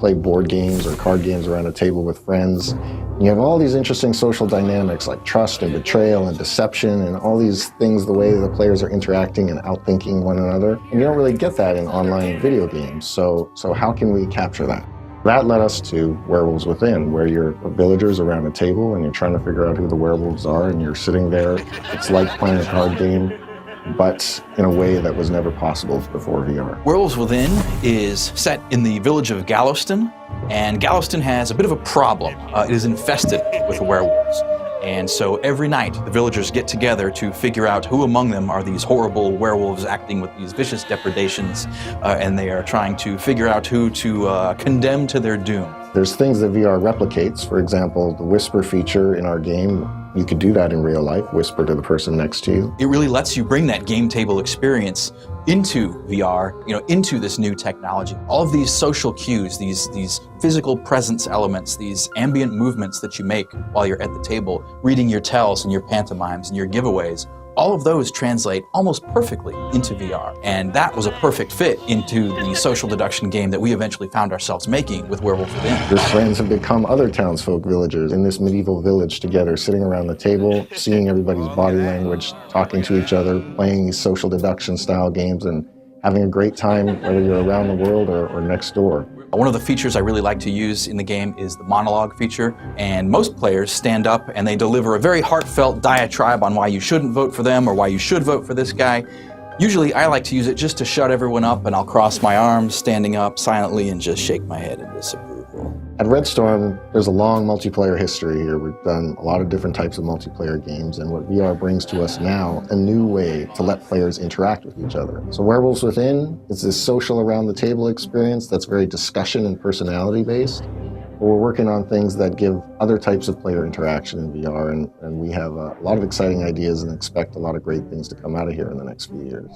play board games or card games around a table with friends. And you have all these interesting social dynamics like trust and betrayal and deception and all these things, the way the players are interacting and outthinking one another. And you don't really get that in online video games. So how can we capture that? That led us to Werewolves Within, where you're villagers around a table and you're trying to figure out who the werewolves are, and you're sitting there. It's like playing a card game, but in a way that was never possible before VR. Werewolves Within is set in the village of Galveston, and Galveston has a bit of a problem. It is infested with werewolves. And so every night, the villagers get together to figure out who among them are these horrible werewolves acting with these vicious depredations, and they are trying to figure out who to condemn to their doom. There's things that VR replicates. For example, the whisper feature in our game, you could do that in real life, whisper to the person next to you. It really lets you bring that game table experience into VR, into this new technology. All of these social cues, these physical presence elements, these ambient movements that you make while you're at the table, reading your tells and your pantomimes and your giveaways, all of those translate almost perfectly into VR. And that was a perfect fit into the social deduction game that we eventually found ourselves making with Werewolves Within. Your friends have become other townsfolk villagers in this medieval village together, sitting around the table, seeing everybody's body language, talking to each other, playing these social deduction style games, and having a great time, whether you're around the world or next door. One of the features I really like to use in the game is the monologue feature, and most players stand up and they deliver a very heartfelt diatribe on why you shouldn't vote for them or why you should vote for this guy. Usually I like to use it just to shut everyone up, and I'll cross my arms, standing up silently, and just shake my head in disapproval. At Red Storm, there's a long multiplayer history here. We've done a lot of different types of multiplayer games, and what VR brings to us now, a new way to let players interact with each other. So Werewolves Within is this social around the table experience that's very discussion and personality based. But we're working on things that give other types of player interaction in VR, and we have a lot of exciting ideas and expect a lot of great things to come out of here in the next few years.